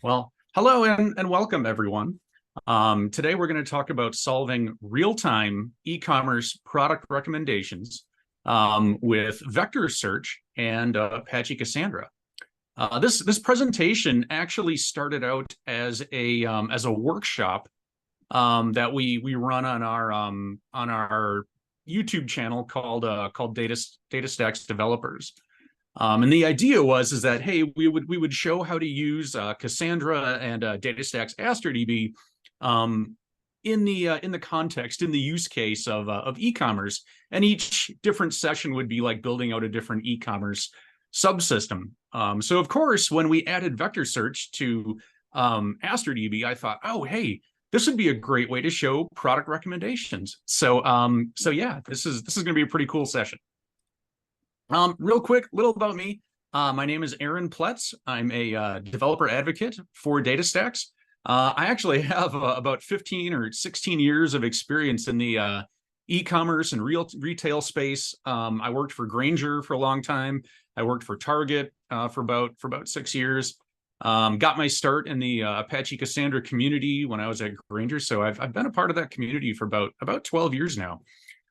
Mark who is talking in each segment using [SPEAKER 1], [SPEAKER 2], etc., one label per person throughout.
[SPEAKER 1] Well, hello and welcome everyone. Today we're going to talk about solving real-time e-commerce product recommendations with vector search and Apache Cassandra. This presentation actually started out as a workshop that we run on our YouTube channel called DataStax Developers. And the idea was that, hey, we would show how to use Cassandra and DataStax AstroDB in the context, in the use case of e-commerce, and each different session would be like building out a different e-commerce subsystem. So of course, when we added vector search to AstroDB, I thought, oh, hey, this would be a great way to show product recommendations. So yeah, this is going to be a pretty cool session. Real quick, little about me. My name is Ploetz. I'm a developer advocate for DataStax. I actually have about 15 or 16 years of experience in the e-commerce and retail space. I worked for Grainger for a long time. I worked for Target for about 6 years. Got my start in the Apache Cassandra community when I was at Grainger. So I've been a part of that community for about 12 years now.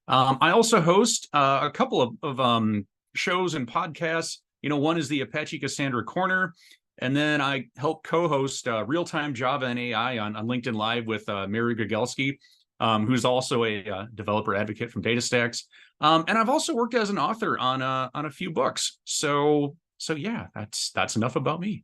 [SPEAKER 1] I also host a couple of shows and podcasts. One is the Apache Cassandra Corner, and then I help co-host Real-Time Java and AI on LinkedIn Live with Mary Gogelski, who's also a developer advocate from DataStax. And I've also worked as an author on a few books. So yeah, that's enough about me.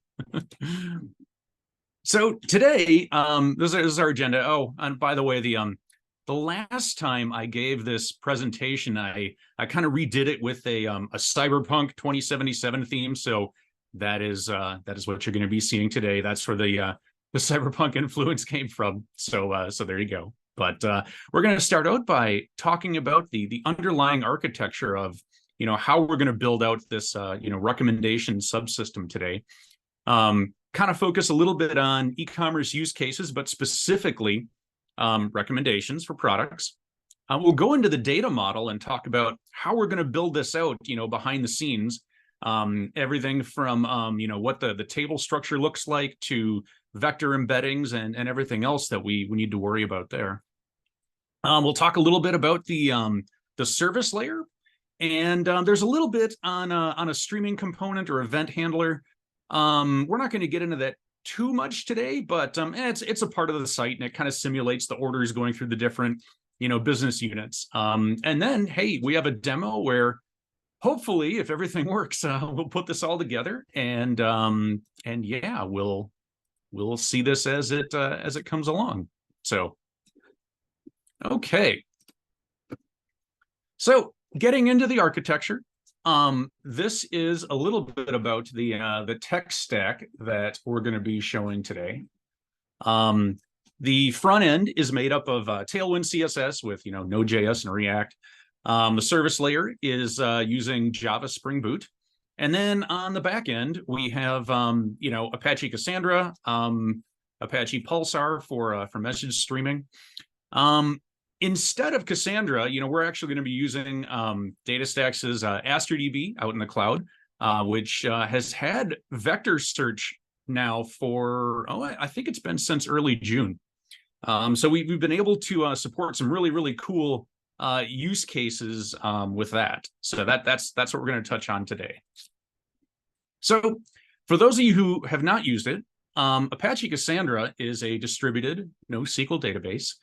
[SPEAKER 1] So today, this is our agenda. Oh, and by the way, the last time I gave this presentation, I kind of redid it with a Cyberpunk 2077 theme. So that is what you're going to be seeing today. That's where the Cyberpunk influence came from. So there you go. But we're going to start out by talking about the underlying architecture of how we're going to build out this recommendation subsystem today. Kind of focus a little bit on e-commerce use cases, but specifically recommendations for products. We'll go into the data model and talk about how we're going to build this out, behind the scenes. Everything from, what the table structure looks like to vector embeddings and everything else that we need to worry about there. We'll talk a little bit about the service layer, and there's a little bit on a streaming component or event handler. We're not going to get into that too much today, but it's a part of the site, and it kind of simulates the orders going through the different business units. And then, hey, we have a demo where hopefully, if everything works, we'll put this all together, and yeah, we'll see this as it comes along. So okay, so getting into the architecture. This is a little bit about the tech stack that we're going to be showing today. The front end is made up of Tailwind CSS with Node.js and React. The service layer is using Java Spring Boot, and then on the back end we have Apache Cassandra, Apache Pulsar for message streaming. Instead of Cassandra, we're actually going to be using DataStax's AstroDB out in the cloud, which has had vector search now for, I think it's been since early June. So we've been able to support some really cool use cases with that. So that's what we're going to touch on today. So for those of you who have not used it, Apache Cassandra is a distributed NoSQL database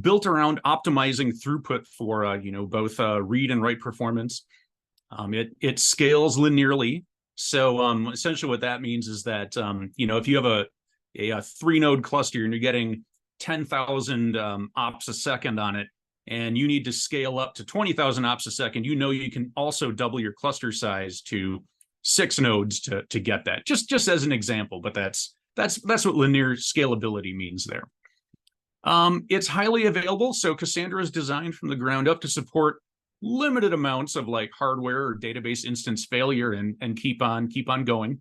[SPEAKER 1] built around optimizing throughput for both read and write performance. It scales linearly. So essentially what that means is that if you have a 3-node cluster and you're getting 10,000 ops a second on it, and you need to scale up to 20,000 ops a second, you can also double your cluster size to 6 nodes to get that. Just as an example, but that's what linear scalability means there. It's highly available, so Cassandra is designed from the ground up to support limited amounts of like hardware or database instance failure and keep on going.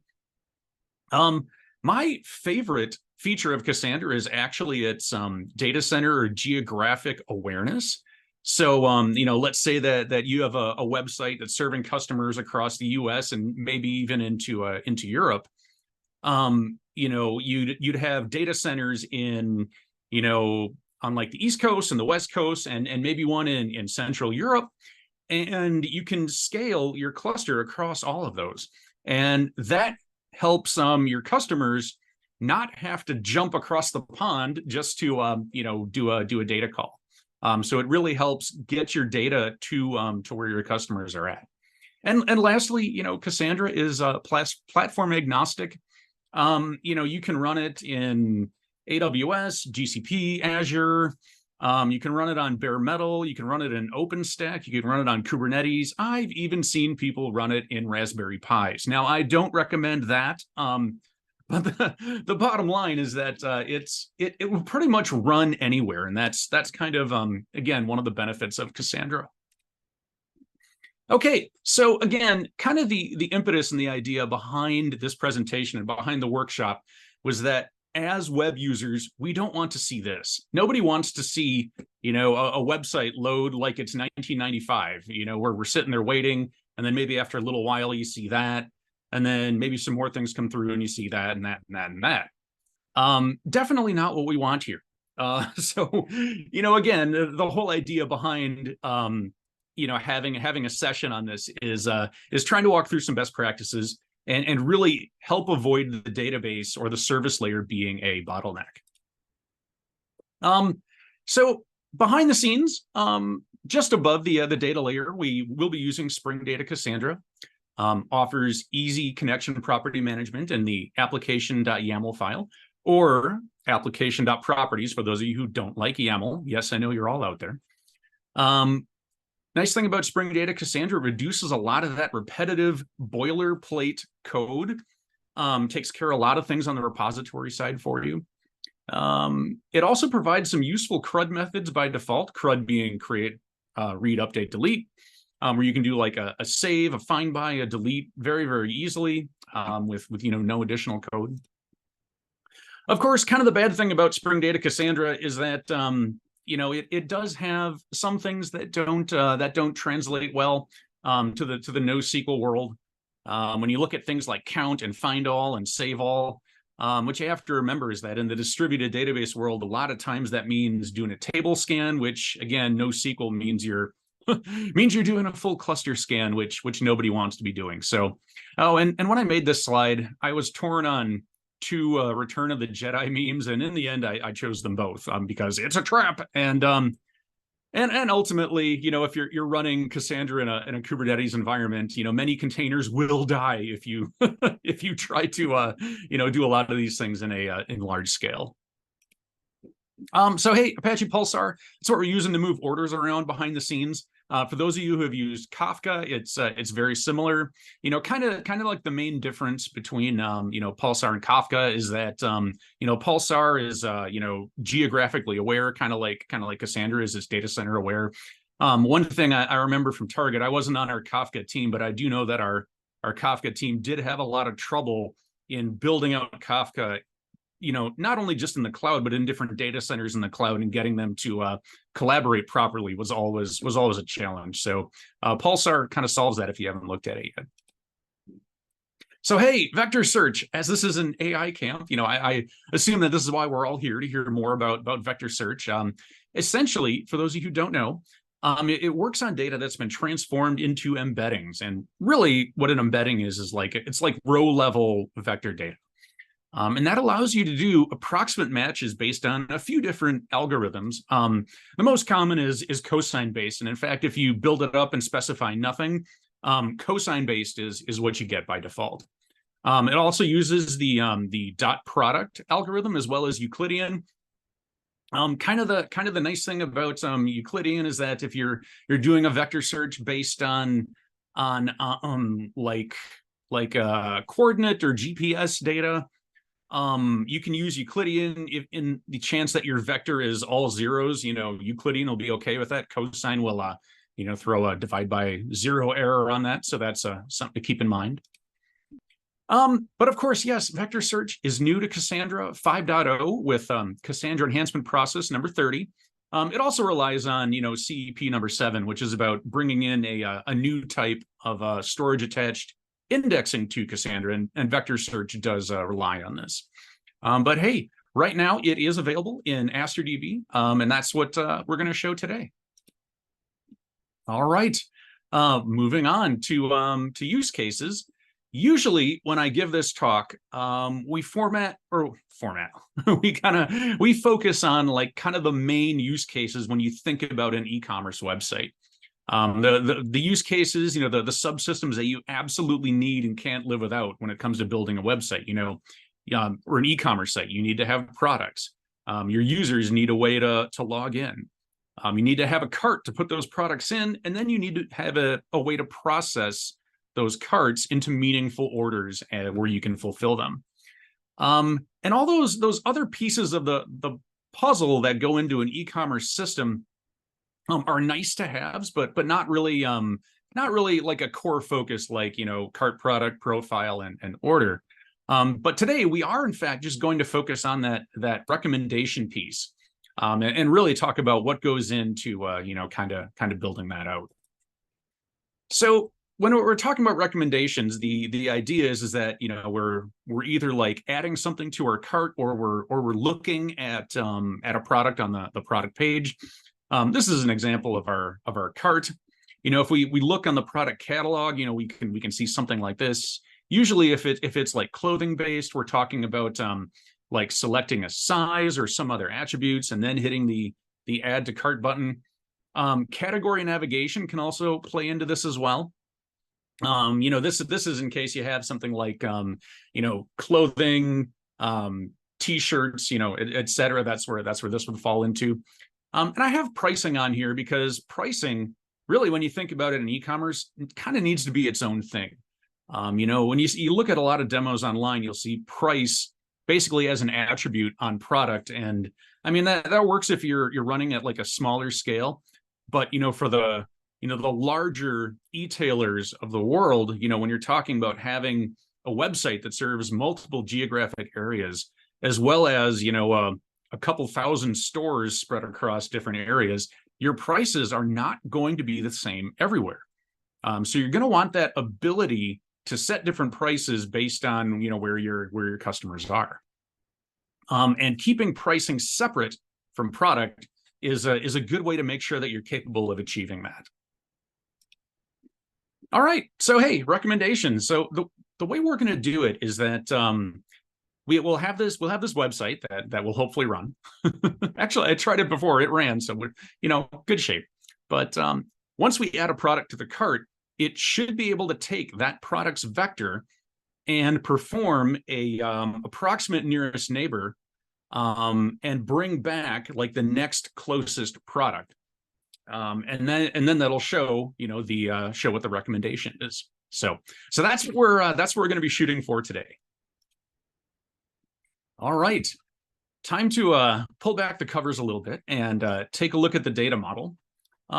[SPEAKER 1] My favorite feature of Cassandra is actually its data center or geographic awareness. So let's say that you have a website that's serving customers across the US and maybe even into Europe. you'd have data centers in, on like the East Coast and the West Coast, and maybe one in Central Europe, and you can scale your cluster across all of those, and that helps your customers not have to jump across the pond just to do a data call. So it really helps get your data to where your customers are at. And lastly, Cassandra is platform agnostic. You can run it in AWS, GCP, Azure. You can run it on bare metal. You can run it in OpenStack. You can run it on Kubernetes. I've even seen people run it in Raspberry Pis. Now, I don't recommend that. But the bottom line is that it will pretty much run anywhere, and that's kind of again one of the benefits of Cassandra. Okay, so again, kind of the impetus and the idea behind this presentation and behind the workshop was that as web users, we don't want to see this. Nobody wants to see, a website load like it's 1995, where we're sitting there waiting, and then maybe after a little while you see that, and then maybe some more things come through and you see that and that and that and that. Definitely not what we want here. So, again, the whole idea behind having a session on this is trying to walk through some best practices and really help avoid the database or the service layer being a bottleneck. So behind the scenes, just above the data layer, we will be using Spring Data Cassandra. Offers easy connection property management in the application.yaml file, or application.properties for those of you who don't like YAML. Yes, I know you're all out there. Nice thing about Spring Data Cassandra, reduces a lot of that repetitive boilerplate code, takes care of a lot of things on the repository side for you. It also provides some useful CRUD methods by default, CRUD being create, read, update, delete, where you can do like a save, a find by, a delete very, very easily with no additional code. Of course, kind of the bad thing about Spring Data Cassandra is that it does have some things that don't translate well to the NoSQL world. When you look at things like count and find all and save all, what you have to remember is that in the distributed database world, a lot of times that means doing a table scan, which again, NoSQL means you're doing a full cluster scan, which nobody wants to be doing. So, and when I made this slide, I was torn on two Return of the Jedi memes, and in the end, I chose them both because it's a trap. And ultimately, if you're running Cassandra in a Kubernetes environment, many containers will die if you if you try to do a lot of these things in large scale. So hey, Apache Pulsar, it's what we're using to move orders around behind the scenes. For those of you who have used Kafka, it's very similar. Kind of like the main difference between Pulsar and Kafka is that Pulsar is geographically aware, kind of like Cassandra is. It's data center aware. One thing I remember from Target, I wasn't on our Kafka team, but I do know that our Kafka team did have a lot of trouble in building out Kafka, not only just in the cloud, but in different data centers in the cloud, and getting them to collaborate properly was always a challenge. So Pulsar kind of solves that if you haven't looked at it yet. So hey, vector search, as this is an AI camp, I assume that this is why we're all here, to hear more about vector search. Essentially, for those of you who don't know, it works on data that's been transformed into embeddings. And really what an embedding is it's like row level vector data. And that allows you to do approximate matches based on a few different algorithms. The most common is cosine based. And in fact, if you build it up and specify nothing, cosine based is what you get by default. It also uses the dot product algorithm as well as Euclidean. Kind of the nice thing about Euclidean is that if you're doing a vector search based on like coordinate or GPS data, you can use Euclidean if in the chance that your vector is all zeros. Euclidean will be okay with that. Cosine will throw a divide by zero error on that, so that's something to keep in mind. But of course, yes, vector search is new to Cassandra 5.0 with Cassandra enhancement process number 30. It also relies on CEP number 7, which is about bringing in a new type of storage attached indexing to Cassandra, and vector search does rely on this. But hey, right now it is available in AsterDB, and that's what we're going to show today. All right, moving on to use cases. Usually when I give this talk, we we focus on like kind of the main use cases when you think about an e-commerce website. The use cases, the subsystems that you absolutely need and can't live without when it comes to building a website, or an e-commerce site. You need to have products. Your users need a way to log in. You need to have a cart to put those products in, and then you need to have a way to process those carts into meaningful orders where you can fulfill them. And all those other pieces of the puzzle that go into an e-commerce system are nice to haves, but not really like a core focus like cart, product, profile, and order. But today we are in fact just going to focus on that recommendation piece, and really talk about what goes into kind of building that out. So when we're talking about recommendations, the idea is that we're either like adding something to our cart, or we're looking at a product on the product page. This is an example of our cart. If we look on the product catalog, we can see something like this. Usually, if it's like clothing based, we're talking about like selecting a size or some other attributes and then hitting the add to cart button. Category navigation can also play into this as well. This is in case you have something like clothing, t-shirts, etc. That's where this would fall into. And I have pricing on here because pricing, really, when you think about it in e-commerce, it kind of needs to be its own thing. When you look at a lot of demos online, you'll see price basically as an attribute on product, and I mean that works if you're running at like a smaller scale, but for the the larger e-tailers of the world, when you're talking about having a website that serves multiple geographic areas, as well as, a couple thousand stores spread across different areas, your prices are not going to be the same everywhere. So you're going to want that ability to set different prices based on, where your customers are. And keeping pricing separate from product is a good way to make sure that you're capable of achieving that. All right, so hey, recommendations. So the way we're going to do it is that we'll have this website that will hopefully run. Actually, I tried it before, it ran, so we're good shape. But once we add a product to the cart, it should be able to take that product's vector and perform a approximate nearest neighbor, and bring back like the next closest product. And then that'll show show what the recommendation is. So that's what we're going to be shooting for today. All right, time to pull back the covers a little bit and take a look at the data model.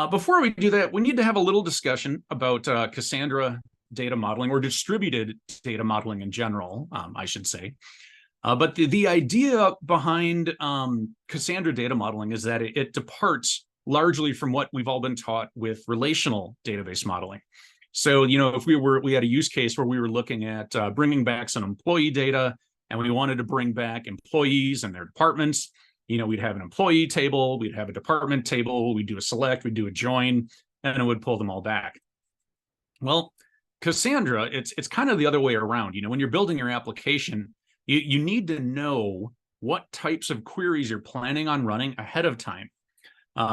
[SPEAKER 1] Before we do that, we need to have a little discussion about Cassandra data modeling, or distributed data modeling in general, I should say. But the idea behind Cassandra data modeling is that it departs largely from what we've all been taught with relational database modeling. So, if we had a use case where we were looking at bringing back some employee data, and we wanted to bring back employees and their departments, we'd have an employee table, we'd have a department table, we'd do a select, we'd do a join, and it would pull them all back. Well, Cassandra, it's kind of the other way around. When you're building your application, you need to know what types of queries you're planning on running ahead of time.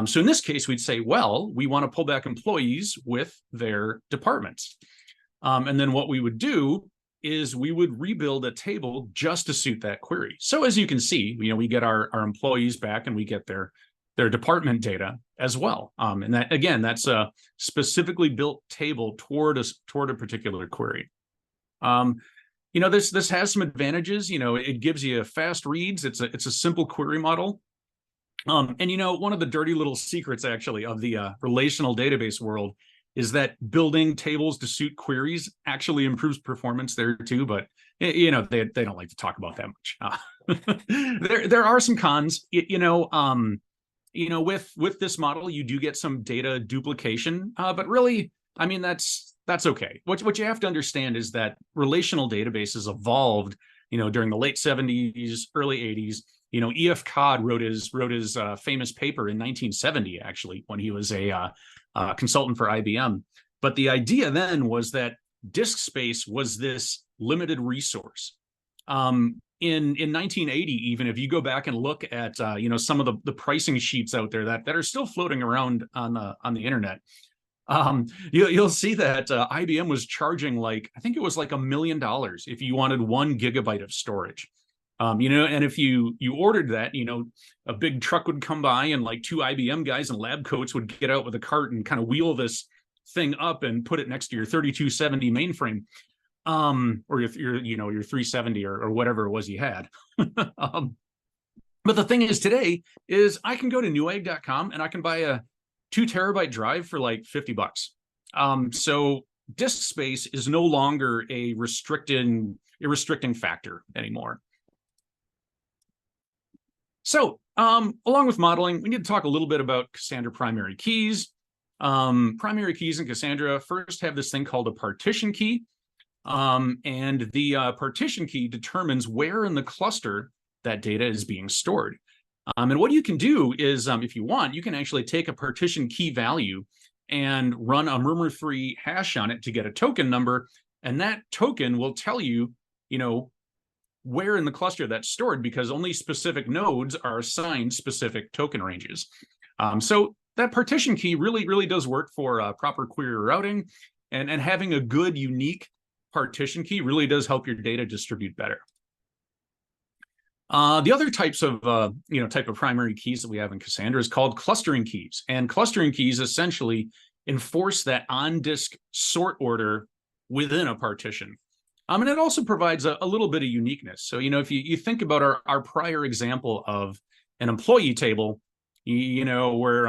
[SPEAKER 1] So in this case, we'd say, well, we want to pull back employees with their departments. And then what we would do is we would rebuild a table just to suit that query. So as you can see, we get our employees back, and we get their department data as well. And that, again, that's a specifically built table toward a particular query. This has some advantages. It gives you fast reads. It's a simple query model. And one of the dirty little secrets actually of the relational database world is that building tables to suit queries actually improves performance there too, but they don't like to talk about that much. There are some cons. With this model, you do get some data duplication, but really, I mean, that's that's okay. What you have to understand is that relational databases evolved, during the late 70s, early 80s. E.F. Codd wrote his famous paper in 1970, actually, when he was a consultant for IBM. But the idea then was that disk space was this limited resource. In 1980, even if you go back and look at some of the pricing sheets out there that are still floating around on the internet, you'll see that IBM was charging I think it was like $1 million if you wanted 1 gigabyte of storage. And if you ordered that, a big truck would come by and like 2 IBM guys in lab coats would get out with a cart and kind of wheel this thing up and put it next to your 3270 mainframe, or your 370 or whatever it was you had. But the thing is today is I can go to newegg.com and I can buy a 2 terabyte drive for like $50. So disk space is no longer a restricting factor anymore. So along with modeling, we need to talk a little bit about Cassandra primary keys. Primary keys in Cassandra first have this thing called a partition key. And the partition key determines where in the cluster that data is being stored. And what you can do is, if you want, you can actually take a partition key value and run a murmur3 hash on it to get a token number. And that token will tell you, where in the cluster that's stored, because only specific nodes are assigned specific token ranges. So that partition key really does work for proper query routing, and having a good, unique partition key really does help your data distribute better. The other types of type of primary keys that we have in Cassandra is called clustering keys, and clustering keys essentially enforce that on-disk sort order within a partition. And it also provides a little bit of uniqueness. So if you think about our prior example of an employee table, where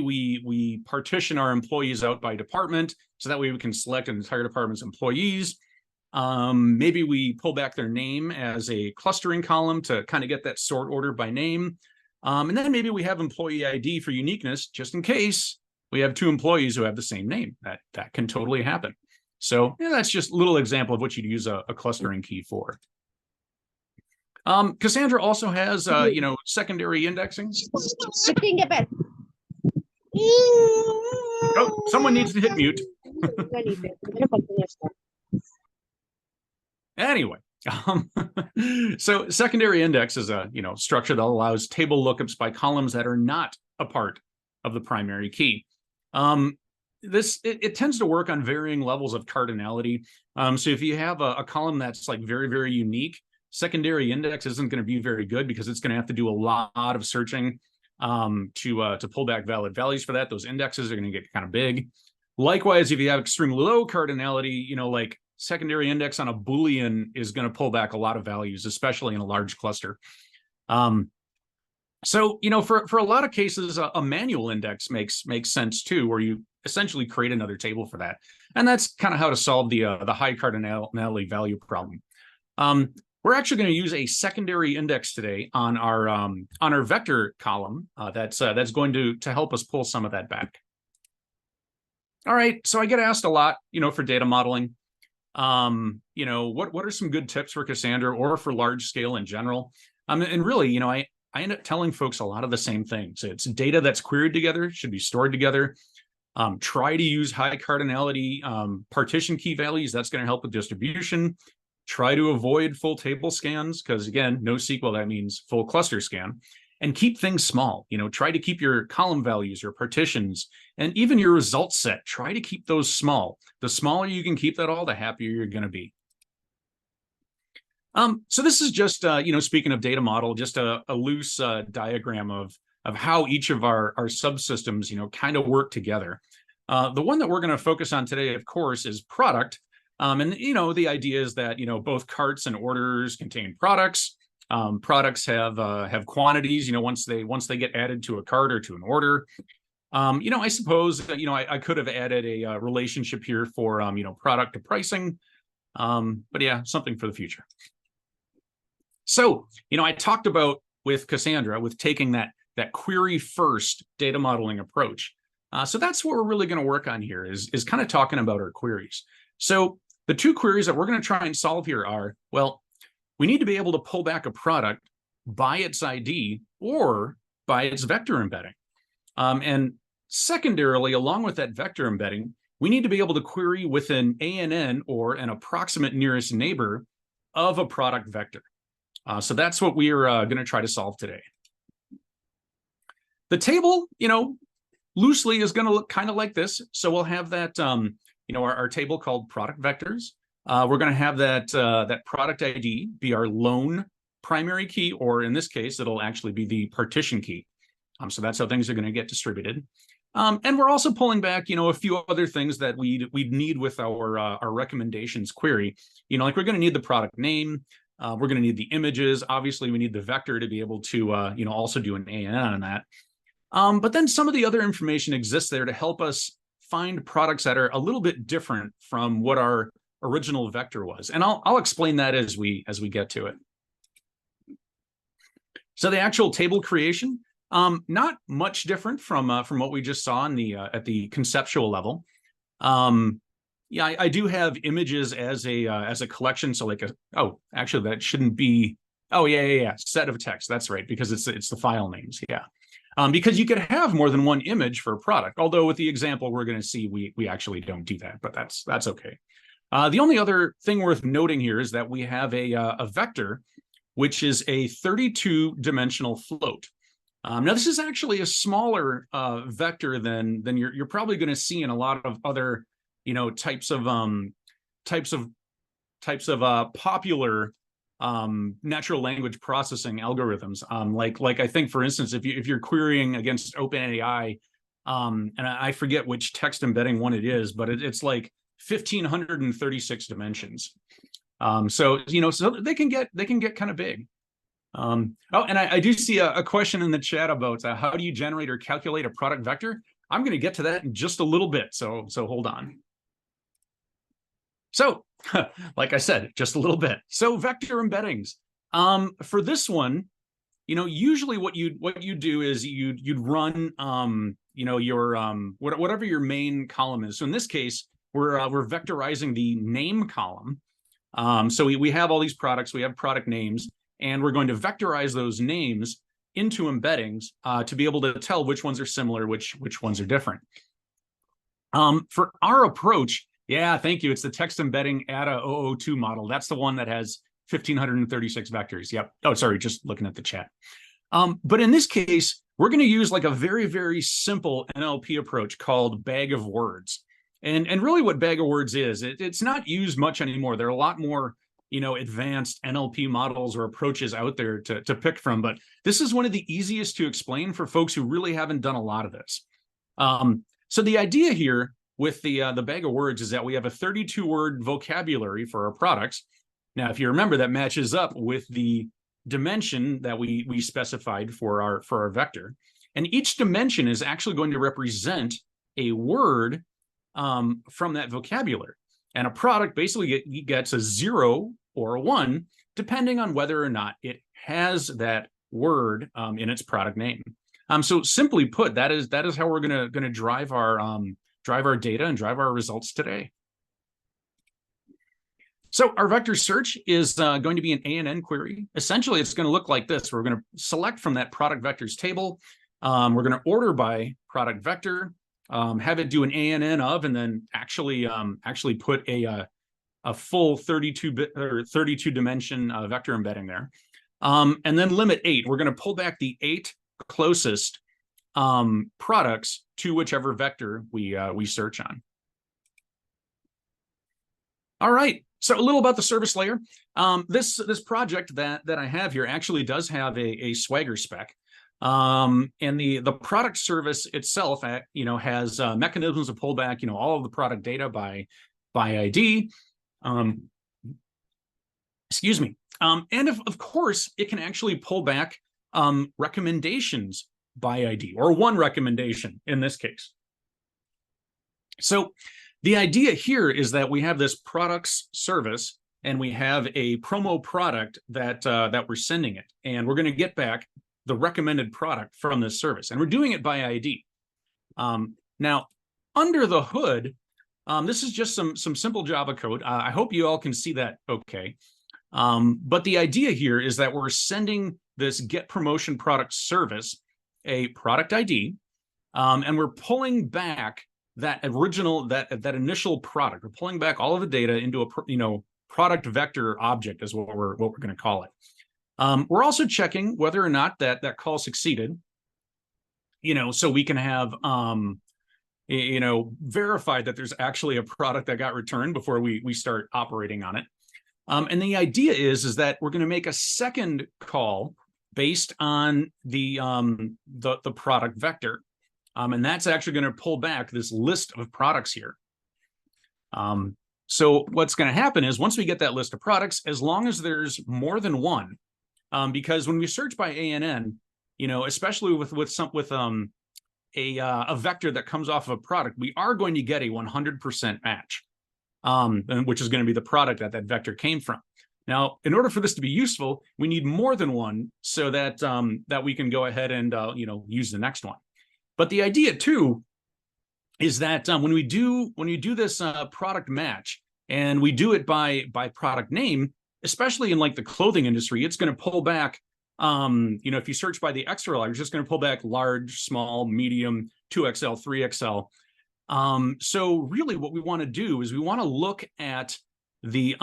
[SPEAKER 1] we partition our employees out by department, so that way we can select an entire department's employees. Maybe we pull back their name as a clustering column to kind of get that sort order by name. And then maybe we have employee ID for uniqueness, just in case we have 2 employees who have the same name. That can totally happen. So that's just a little example of what you'd use a clustering key for. Cassandra also has, secondary indexing. Oh, someone needs to hit mute. Anyway, so secondary index is a structure that allows table lookups by columns that are not a part of the primary key. It tends to work on varying levels of cardinality. So if you have a column that's like very unique, secondary index isn't going to be very good, because it's going to have to do a lot of searching to pull back valid values for that. Those indexes are going to get kind of big. Likewise, if you have extremely low cardinality, like secondary index on a Boolean is going to pull back a lot of values, especially in a large cluster. So for a lot of cases, a manual index makes sense too, where you essentially create another table for that. And that's kind of how to solve the high cardinality value problem. We're actually going to use a secondary index today on our vector column that's going to help us pull some of that back. All right, so I get asked a lot, for data modeling, what are some good tips for Cassandra or for large scale in general? And really, I end up telling folks a lot of the same things. It's data that's queried together, should be stored together. Try to use high cardinality partition key values. That's going to help with distribution. Try to avoid full table scans, because again, NoSQL, that means full cluster scan. And keep things small. Try to keep your column values, your partitions, and even your results set. Try to keep those small. The smaller you can keep that all, the happier you're going to be. So this is just, speaking of data model, just a loose diagram of how each of our subsystems, kind of work together. The one that we're going to focus on today, of course, is product. And, the idea is that, both carts and orders contain products. Products have quantities, once they get added to a cart or to an order. I suppose, I could have added a relationship here for, product to pricing. But yeah, something for the future. So, I talked about with Cassandra, with taking that query first data modeling approach. So that's what we're really going to work on here is kind of talking about our queries. So the two queries that we're going to try and solve here are, well, we need to be able to pull back a product by its ID or by its vector embedding. And secondarily, along with that vector embedding, we need to be able to query with an ANN or an approximate nearest neighbor of a product vector. So that's what we're going to try to solve today. The table, loosely is going to look kind of like this. So we'll have that, our table called product vectors. We're going to have that product ID be our lone primary key, or in this case, it'll actually be the partition key. So that's how things are going to get distributed. And we're also pulling back, a few other things that we'd need with our recommendations query. Like we're going to need the product name. We're going to need the images. Obviously, we need the vector to be able to, also do an ANN on that. But then some of the other information exists there to help us find products that are a little bit different from what our original vector was. And I'll explain that as we get to it. So the actual table creation, not much different from what we just saw in the at the conceptual level. Yeah, I do have images as a collection. So like actually that shouldn't be. Oh yeah, set of text. That's right, because it's the file names. Yeah. Because you could have more than one image for a product. Although with the example we're going to see, we actually don't do that, but that's okay. The only other thing worth noting here is that we have a vector, which is a 32-dimensional float. Now this is actually a smaller vector than you're probably going to see in a lot of other types of popular natural language processing algorithms. Like I think, for instance, if you're querying against OpenAI, and I forget which text embedding one it is, but it's like 1,536 dimensions. So they can get kind of big. And I do see a question in the chat about how do you generate or calculate a product vector? I'm going to get to that in just a little bit. So hold on. So, like I said, just a little bit. So vector embeddings. For this one, usually what you do is you'd run your whatever your main column is. So in this case, we're vectorizing the name column. So we have all these products, we have product names, and we're going to vectorize those names into embeddings to be able to tell which ones are similar, which ones are different. For our approach, yeah, thank you. It's the text embedding ADA 002 model. That's the one that has 1,536 vectors. Yep. Oh, sorry, just looking at the chat. But in this case, we're going to use like a very, very simple NLP approach called bag of words. And really what bag of words is, it's not used much anymore. There are a lot more, advanced NLP models or approaches out there to pick from. But this is one of the easiest to explain for folks who really haven't done a lot of this. So the idea here with the bag of words is that we have a 32-word vocabulary for our products. Now, if you remember, that matches up with the dimension that we specified for our vector. And each dimension is actually going to represent a word from that vocabulary. And a product basically gets a 0 or a 1, depending on whether or not it has that word in its product name. So simply put, that is how we're gonna drive our data and drive our results today. So our vector search is going to be an ANN query. Essentially, it's going to look like this. We're going to select from that product vectors table. We're going to order by product vector, have it do an ANN of, and then actually put a full 32-bit or 32-dimension vector embedding there. And then limit 8. We're going to pull back the 8 closest products to whichever vector we search on. All right. So a little about the service layer. This project that I have here actually does have a Swagger spec. And the product service itself, has mechanisms to pull back, all of the product data by ID. Excuse me. And of course, it can actually pull back recommendations by ID, or one recommendation in this case. So the idea here is that we have this products service, and we have a promo product that we're sending it, and we're going to get back the recommended product from this service, and we're doing it by ID. Now, under the hood, this is just some simple Java code. I hope you all can see that okay. But the idea here is that we're sending this get promotion product service a product ID, and we're pulling back that original, that initial product. We're pulling back all of the data into a product vector object is what we're going to call it. We're also checking whether or not that call succeeded, so we can have verified that there's actually a product that got returned before we start operating on it. And the idea is that we're going to make a second call based on the product vector. And that's actually going to pull back this list of products here. So what's going to happen is once we get that list of products, as long as there's more than one, because when we search by ANN, especially with a vector that comes off of a product, we are going to get a 100% match, which is going to be the product that vector came from. Now, in order for this to be useful, we need more than one so that that we can go ahead and use the next one. But the idea too is that when you do this product match and we do it by product name, especially in like the clothing industry, it's going to pull back. If you search by the XRL, you're just going to pull back large, small, medium, 2XL, 3XL. So really what we want to do is we want to look at the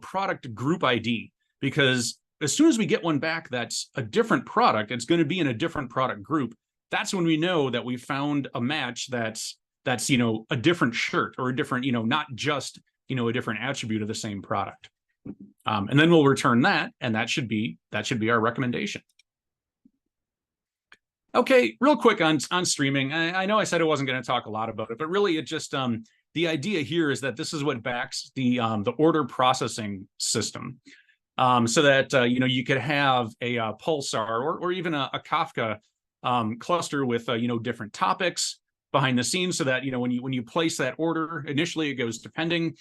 [SPEAKER 1] product group ID, because as soon as we get one back that's a different product, it's going to be in a different product group. That's when we know that we found a match that's a different shirt or a different, not just a different attribute of the same product. And then we'll return that, and that should be our recommendation. Okay, real quick on streaming. I know I said I wasn't going to talk a lot about it, but really it just the idea here is that this is what backs the order processing system, so that you could have a Pulsar or even a Kafka cluster with different topics behind the scenes, so that when you place that order, initially it goes to pending.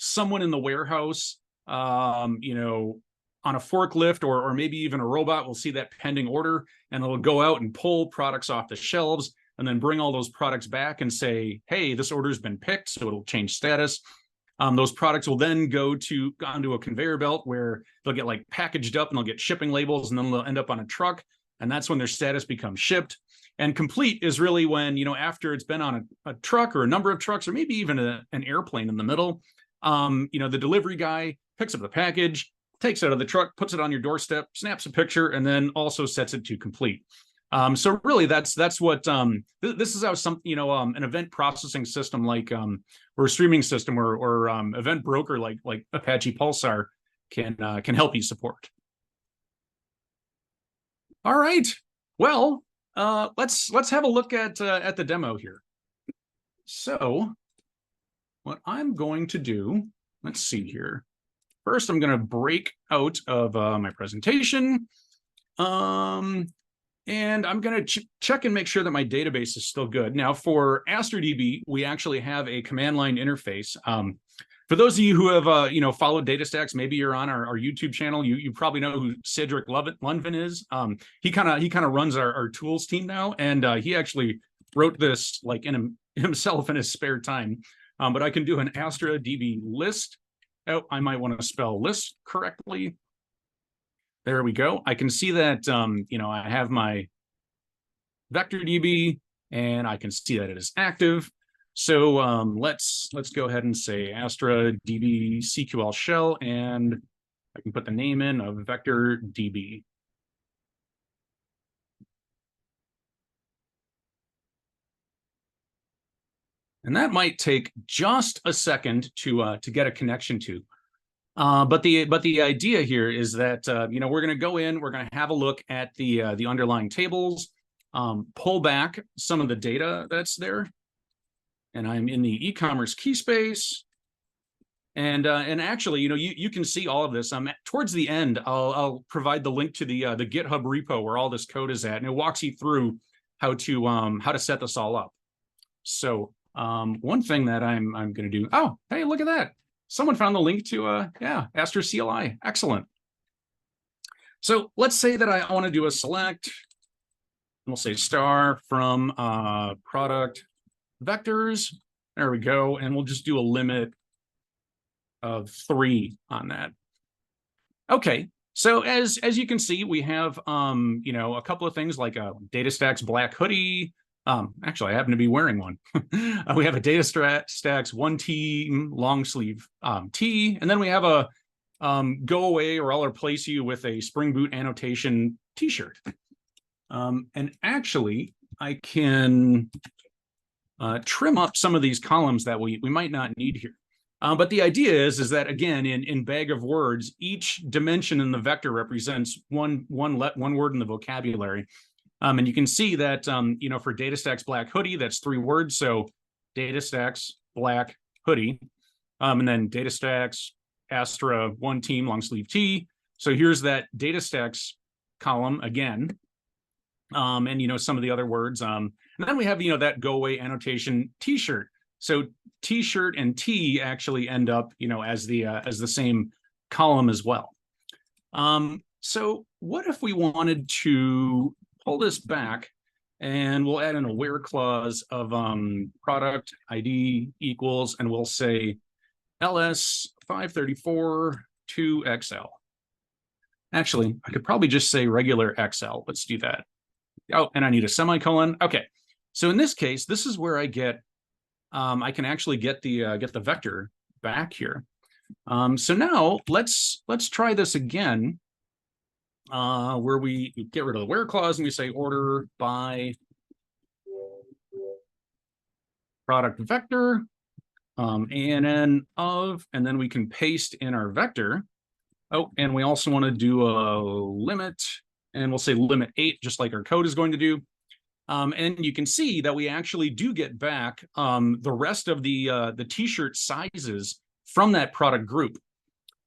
[SPEAKER 1] Someone in the warehouse, on a forklift or maybe even a robot will see that pending order, and it'll go out and pull products off the shelves and then bring all those products back and say, hey, this order's been picked, so it'll change status. Those products will then go onto a conveyor belt where they'll get like packaged up and they'll get shipping labels, and then they'll end up on a truck, and that's when their status becomes shipped. And complete is really when, after it's been on a truck or a number of trucks or maybe even an airplane in the middle, the delivery guy picks up the package, takes it out of the truck, puts it on your doorstep, snaps a picture, and then also sets it to complete. So really that's what this is how an event processing system like or a streaming system or event broker like Apache Pulsar can help you support. All right, well, let's have a look at the demo here. So what I'm going to do, let's see here. First, I'm going to break out of my presentation, and I'm going to check and make sure that my database is still good. Now, for AstraDB, we actually have a command line interface. For those of you who have followed DataStax, maybe you're on our YouTube channel. You probably know who Cedric Lundvin is. He kind of runs our tools team now, and he actually wrote this like himself in his spare time. But I can do an AstraDB list. Oh, I might want to spell list correctly. There we go. I can see that, I have my vector DB, and I can see that it is active. So let's go ahead and say AstraDB CQL shell, and I can put the name in of vector DB. And that might take just a second to get a connection to. But the idea here is that we're going to go in, we're going to have a look at the underlying tables, pull back some of the data that's there, and I'm in the e-commerce key space, and actually you can see all of this. Towards the end, I'll provide the link to the GitHub repo where all this code is at, and it walks you through how to set this all up. So one thing that I'm going to do. Oh, hey, look at that. Someone found the link to Astra CLI. Excellent. So let's say that I want to do a select. we'll say star from product vectors. There we go. And we'll just do a limit of 3 on that. Okay. So as you can see, we have a couple of things like a DataStax black hoodie. Actually, I happen to be wearing one. We have a DataStax 1T long sleeve tee, and then we have a go away or I'll replace you with a Spring Boot annotation t-shirt. And actually, I can trim up some of these columns that we might not need here. But the idea is that, again, in bag of words, each dimension in the vector represents one word in the vocabulary. And you can see that, for DataStax black hoodie, that's 3 words. So DataStax black hoodie, and then DataStax Astra 1 team long sleeve tee. So here's that DataStax column again. And, some of the other words. And then we have, that go away annotation t-shirt. So t-shirt and T actually end up, as the same column as well. So what if we wanted to pull this back and we'll add an aware clause of product ID equals, and we'll say LS 534 2XL. Actually, I could probably just say regular XL. Let's do that. Oh, and I need a semicolon. Okay. So in this case, this is where I get I can actually get the vector back here. So now let's try this again, where we get rid of the where clause and we say order by product vector, ANN of, and then we can paste in our vector. Oh, and we also want to do a limit, and we'll say limit 8, just like our code is going to do. And you can see that we actually do get back the rest of the t-shirt sizes from that product group.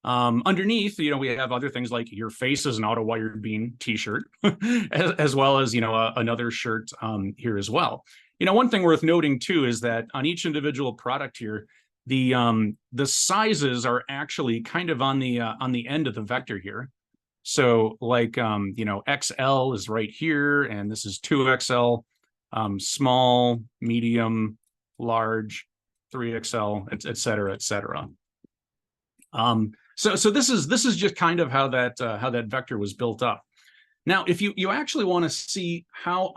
[SPEAKER 1] Underneath, we have other things like your face is an auto-wired bean t-shirt, as well as, another shirt here as well. One thing worth noting too is that on each individual product here, the sizes are actually kind of on the end of the vector here. So like, XL is right here, and this is 2XL, small, medium, large, 3XL, et cetera, et cetera. So this is just kind of how that vector was built up. Now, if you actually want to see how,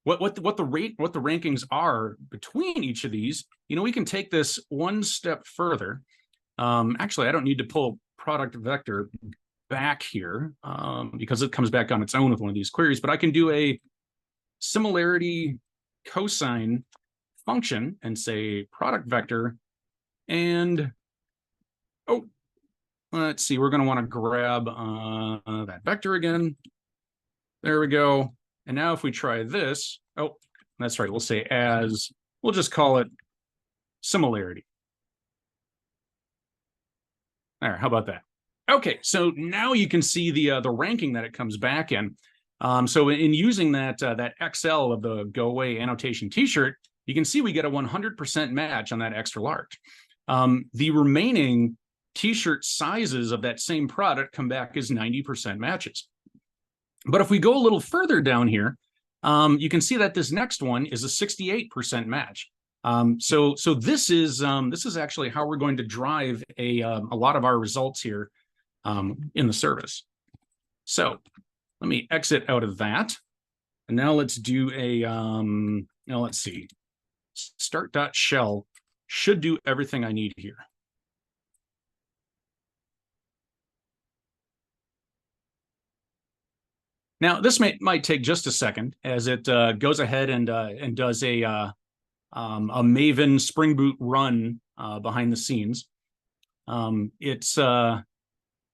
[SPEAKER 1] what the rankings are between each of these, we can take this one step further. Actually, I don't need to pull product vector back here because it comes back on its own with one of these queries, but I can do a similarity cosine function and say product vector, and let's see, we're going to want to grab that vector again. There we go. And now if we try this, that's right, we'll say we'll just call it similarity. There, how about that? Okay, so now you can see the ranking that it comes back in. So in using that XL of the go away annotation t-shirt, you can see we get a 100% match on that extra large. The remaining t-shirt sizes of that same product come back as 90% matches. But if we go a little further down here, you can see that this next one is a 68% match. So this is actually how we're going to drive a lot of our results here in the service. So let me exit out of that, and now let's do a let's see, start.shell should do everything I need here. Now this might take just a second as it goes ahead and does a Maven Spring Boot run behind the scenes.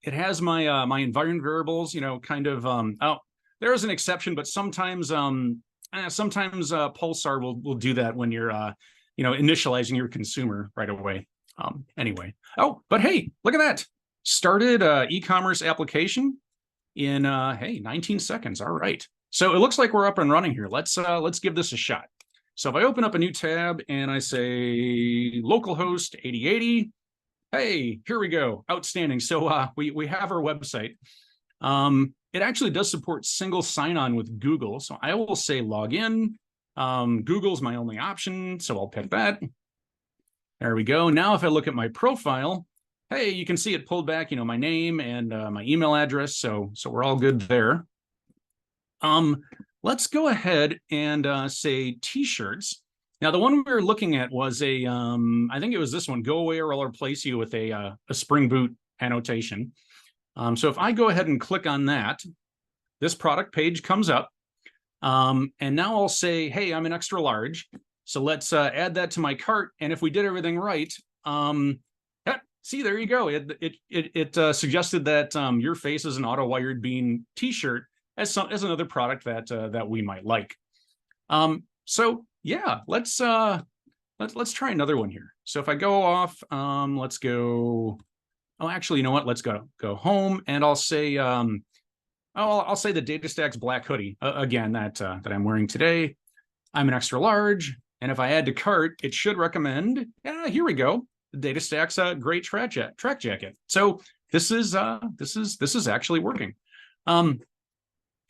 [SPEAKER 1] It has my environment variables, kind of. There is an exception, but sometimes Pulsar will do that when you're initializing your consumer right away. Anyway, but hey, look at that! Started e-commerce application in 19 seconds. All right, so it looks like we're up and running here. Let's give this a shot. So if I open up a new tab and I say localhost 8080, hey, here we go. Outstanding. So we have our website. It actually does support single sign-on with Google. So I will say log in. Google's my only option, so I'll pick that. There we go. Now, if I look at my profile, hey, you can see it pulled back, my name and my email address. So we're all good there. Let's go ahead and say t-shirts. Now, the one we were looking at was I think it was this one, go away or I'll replace you with a Spring Boot annotation. So if I go ahead and click on that, this product page comes up. And now I'll say, hey, I'm an extra large. So let's add that to my cart. And if we did everything right, see, there you go. It suggested that your face is an auto-wired bean t-shirt as another product that we might like. So yeah, let's try another one here. So if I go off, let's go. Oh, actually, you know what? Let's go home, and I'll say I'll say the DataStax black hoodie again that I'm wearing today. I'm an extra large, and if I add to cart, it should recommend. Yeah, here we go. The DataStax great track jacket. So this is actually working.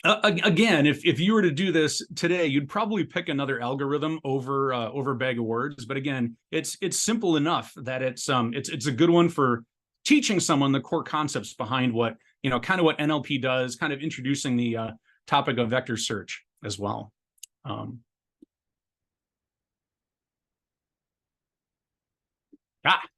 [SPEAKER 1] Again, if you were to do this today, you'd probably pick another algorithm over Bag of Words. But again, it's simple enough that it's a good one for teaching someone the core concepts behind what kind of what NLP does, kind of introducing the topic of vector search as well.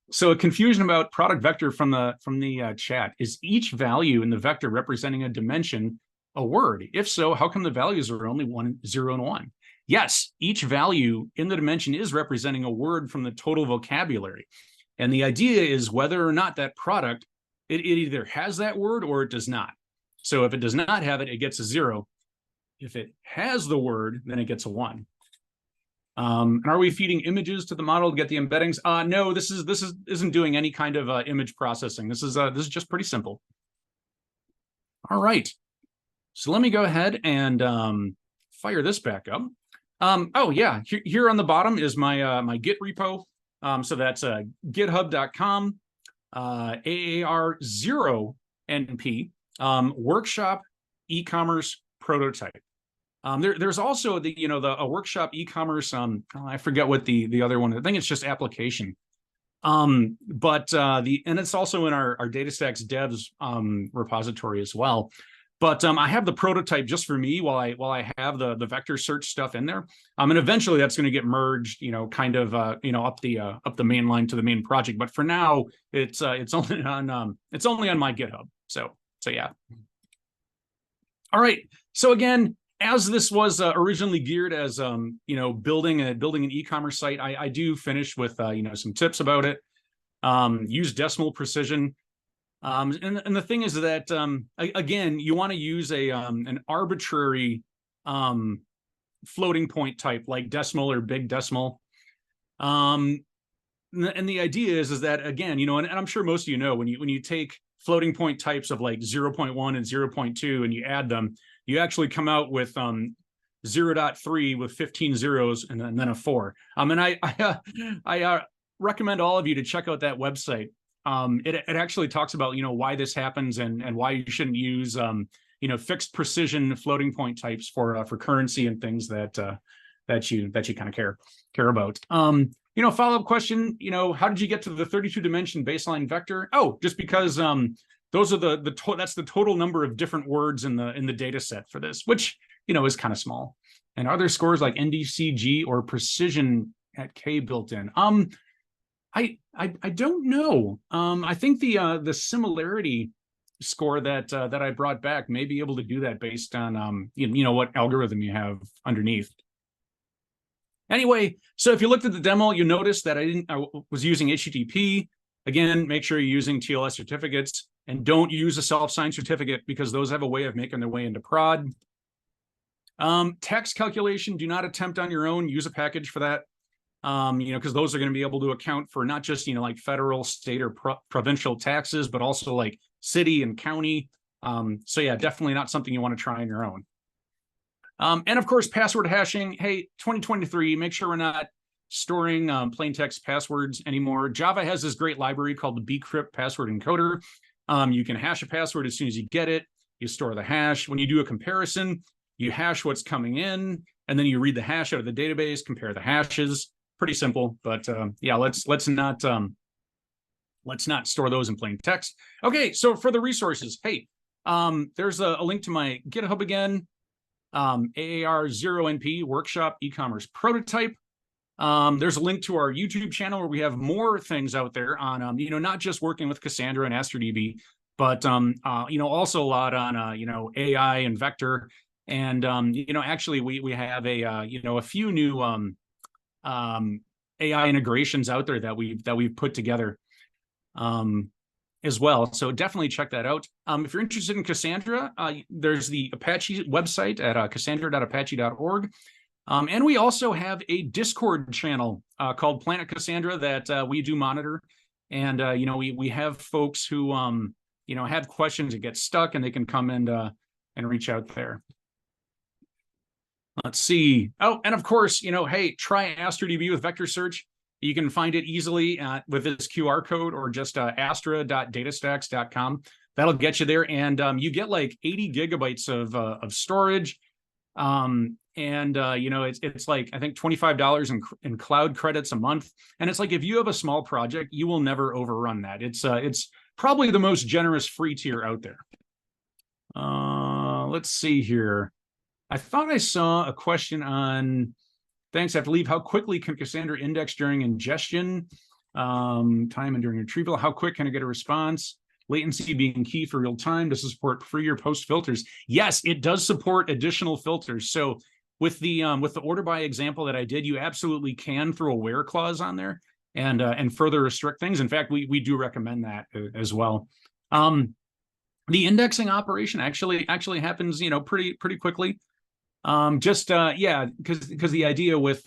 [SPEAKER 1] So a confusion about product vector from the chat. Is each value in the vector representing a dimension a word? If so, how come the values are only 1, 0, and 1? Yes, each value in the dimension is representing a word from the total vocabulary. And the idea is whether or not that product, it either has that word or it does not. So if it does not have it, it gets a 0. If it has the word, then it gets a 1. And are we feeding images to the model to get the embeddings? No, this isn't doing any kind of image processing. This is just pretty simple. All right. So let me go ahead and fire this back up. Oh yeah, here on the bottom is my Git repo. So that's github.com AAR0NP workshop e-commerce prototype. There's also a workshop e-commerce. I forget what the other one. I think it's just application. And it's also in our DataStax devs repository as well. But I have the prototype just for me while I have the vector search stuff in there. And eventually that's going to get merged, kind of up the main line to the main project. But for now, it's only on my GitHub. So yeah. All right. So again, as this was originally geared as building an e-commerce site, I do finish with some tips about it. Use decimal precision. And the thing is that again, you want to use an arbitrary floating point type like decimal or big decimal. And the idea is that again, and I'm sure most of you know when you take floating point types of like 0.1 and 0.2 and you add them, you actually come out with 0.3 with 15 zeros and then a 4. And I recommend all of you to check out that website. It actually talks about care this happens and why you shouldn't use fixed precision floating point types for currency and things that you kind of care about. Follow-up question, how did you get to the 32 dimension baseline vector? Oh, just because those are that's the total number of different words in the data set for this, which is kind of small. And are there scores like NDCG or precision at K built in? I don't know. I think the similarity score that I brought back may be able to do that based on what algorithm you have underneath. Anyway, so if you looked at the demo, you noticed that I was using HTTP. Again, make sure you're using TLS certificates and don't use a self-signed certificate because those have a way of making their way into prod. Tax calculation, do not attempt on your own. Use a package for that. Because those are going to be able to account for not just, like federal, state, or provincial taxes, but also like city and county. So yeah, definitely not something you want to try on your own. And of course, password hashing. Hey, 2023, make sure we're not storing plain text passwords anymore. Java has this great library called the bcrypt password encoder. You can hash a password as soon as you get it. you store the hash. When you do a comparison, you hash what's coming in, and then you read the hash out of the database, compare the hashes. Pretty simple, but yeah, let's not store those in plain text. Okay, so for the resources, hey, there's a link to my GitHub again, AAR0NP workshop e-commerce prototype. There's a link to our YouTube channel where we have more things out there on, not just working with Cassandra and AstroDB, but, also a lot on, AI and vector. And, actually we have a few new AI integrations out there that we've put together as well. So definitely check that out. If you're interested in Cassandra, there's the Apache website at cassandra.apache.org. And we also have a Discord channel called Planet Cassandra that we do monitor. And, we have folks who, have questions that get stuck, and they can come and reach out there. Let's see. Oh, and of course, hey, try AstroDB with vector search. You can find it easily with this QR code, or just astra.datastacks.com. That'll get you there. And you get like 80 gigabytes of storage. It's like, I think $25 in cloud credits a month. And it's like, if you have a small project, you will never overrun that. It's probably the most generous free tier out there. Let's see here. I thought I saw a question on, thanks, I have to leave. How quickly can Cassandra index during ingestion? Time and during retrieval. How quick can I get a response? Latency being key for real time. Does it support pre or post filters? Yes, it does support additional filters. So with the order by example that I did, you absolutely can throw a where clause on there and further restrict things. In fact, we do recommend that as well. The indexing operation actually happens, pretty quickly. Because the idea with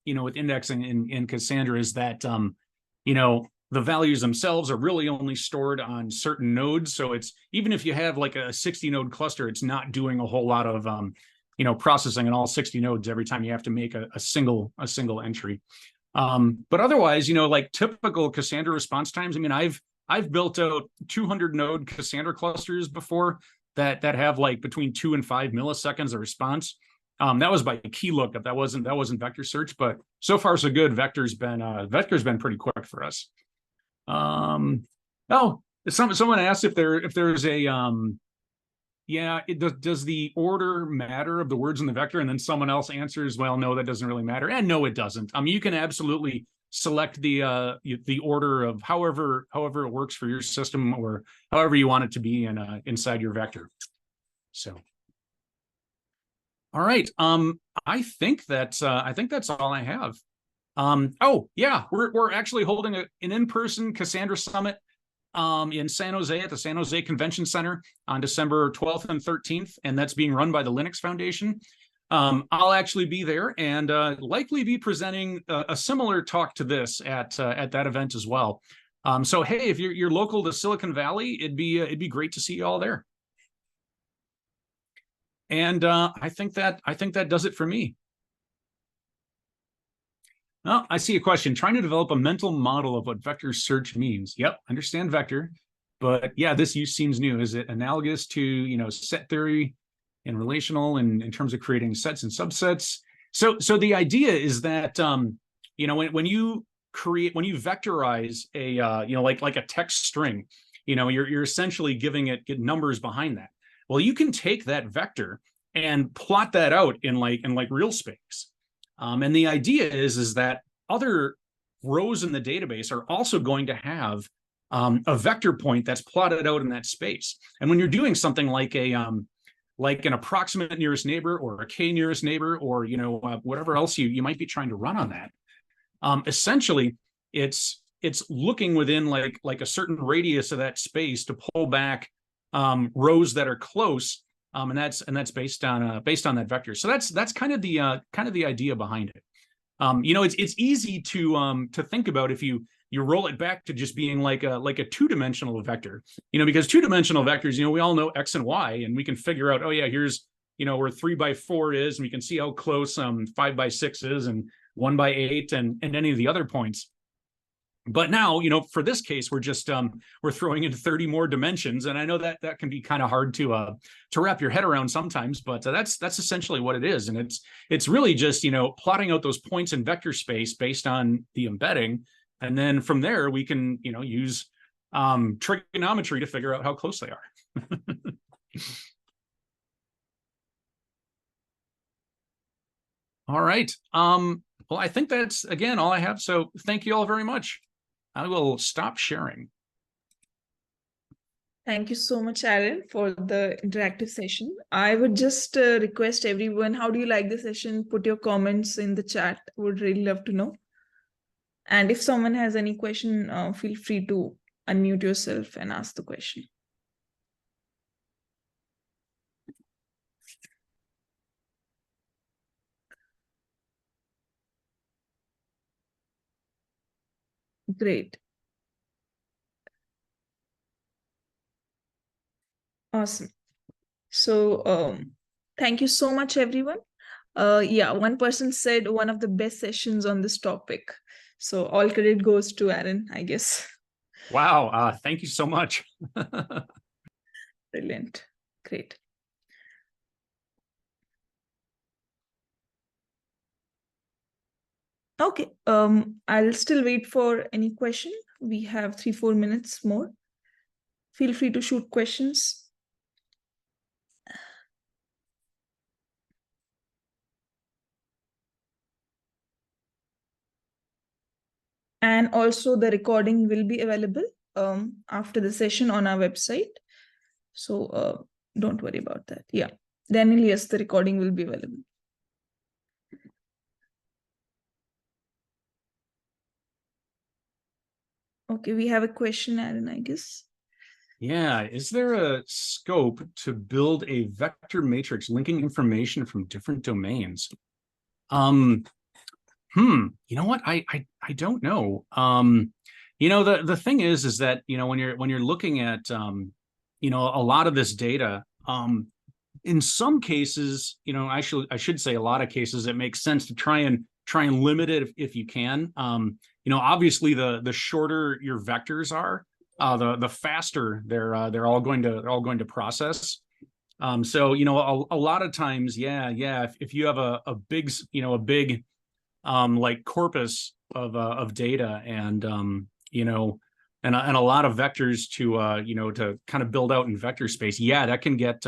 [SPEAKER 1] with indexing in Cassandra is that the values themselves are really only stored on certain nodes. So it's, even if you have like a 60 node cluster, it's not doing a whole lot of processing on all 60 nodes every time you have to make a single entry. But otherwise, like typical Cassandra response times, I mean, I've built out 200 node Cassandra clusters before that have like between 2 and 5 milliseconds of response. That was by key lookup. That wasn't vector search, but so far so good. Vector's been pretty quick for us. Someone asked if there's a does the order matter of the words in the vector? And then someone else answers, well, no, that doesn't really matter. And no, it doesn't. I mean, you can absolutely select the order of however it works for your system, or however you want it to be inside your vector. So, all right. I think that's all I have. We're actually holding an in-person Cassandra Summit in San Jose at the San Jose Convention Center on December 12th and 13th, and that's being run by the Linux Foundation. I'll actually be there and likely be presenting a similar talk to this at that event as well. So hey, if you're local to Silicon Valley, it'd be great to see you all there. And I think that does it for me. Oh, I see a question. Trying to develop a mental model of what vector search means. Yep, understand vector, but yeah, this use seems new. Is it analogous to set theory and relational in terms of creating sets and subsets? So the idea is that when you vectorize a like a text string, you're essentially giving it numbers behind that. Well, you can take that vector and plot that out in real space. And the idea is that other rows in the database are also going to have a vector point that's plotted out in that space. And when you're doing something like an approximate nearest neighbor, or a k nearest neighbor, or whatever else you might be trying to run on that, essentially it's looking within like a certain radius of that space to pull back rows that are close. And that's based on that vector. So that's kind of the idea behind it. It's easy to think about if you roll it back to just being like a two-dimensional vector. Because two-dimensional vectors, we all know x and y, and we can figure out, oh yeah, here's where 3 by 4 is, and we can see how close 5 by 6 is, and 1 by 8, and any of the other points. But now, you know, for this case, we're just we're throwing in 30 more dimensions, and I know that that can be kind of hard to wrap your head around sometimes. But that's essentially what it is, and it's really just, you know, plotting out those points in vector space based on the embedding, and then from there we can, you know, use trigonometry to figure out how close they are. All right. Well, I think that's, again, all I have. So thank you all very much. I will stop sharing.
[SPEAKER 2] Thank you so much, Aaron, for the interactive session. I would just request everyone, how do you like the session? Put your comments in the chat. Would really love to know. And if someone has any question, feel free to unmute yourself and ask the question. Great. Awesome. So thank you so much, everyone. Yeah, one person said one of the best sessions on this topic. So all credit goes to Aaron, I guess.
[SPEAKER 1] Wow. Thank you so much.
[SPEAKER 2] Brilliant. Great. Okay. I'll still wait for any question. We have 3-4 minutes more. Feel free to shoot questions. And also the recording will be available after the session on our website. So don't worry about that. Yeah. Daniel, yes, the recording will be available. Okay, we have a question, Aaron, I guess.
[SPEAKER 1] Yeah. Is there a scope to build a vector matrix linking information from different domains? You know what? I don't know. You know, the thing is that, you know, when you're looking at you know, a lot of this data, in some cases, you know, I should say a lot of cases, it makes sense to try and limit it if you can. You know, obviously the shorter your vectors are, the faster they're all going to process. So, you know, a lot of times, yeah, if you have a big, you know, a big like corpus of data, and you know, and a lot of vectors to you know, to kind of build out in vector space, yeah, that can get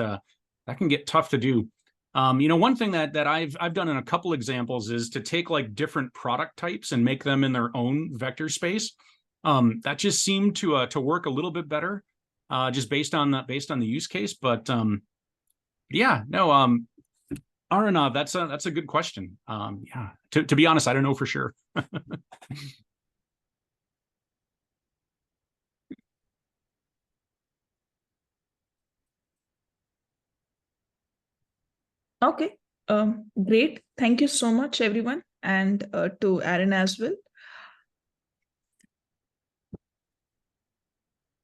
[SPEAKER 1] tough to do. You know, one thing that I've done in a couple examples is to take like different product types and make them in their own vector space. That just seemed to work a little bit better, just based on the use case. But yeah, no, Arnav, that's a good question. Yeah, to be honest, I don't know for sure.
[SPEAKER 2] Okay. Great. Thank you so much, everyone, and to Aaron as well.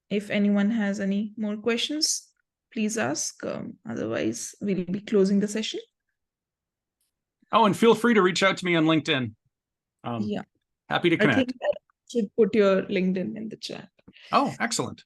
[SPEAKER 2] If anyone has any more questions, please ask. Otherwise, we'll be closing the session.
[SPEAKER 1] Oh, and feel free to reach out to me on LinkedIn.
[SPEAKER 2] Yeah.
[SPEAKER 1] Happy to
[SPEAKER 2] I think
[SPEAKER 1] connect.
[SPEAKER 2] I should put your LinkedIn in the chat.
[SPEAKER 1] Oh, excellent.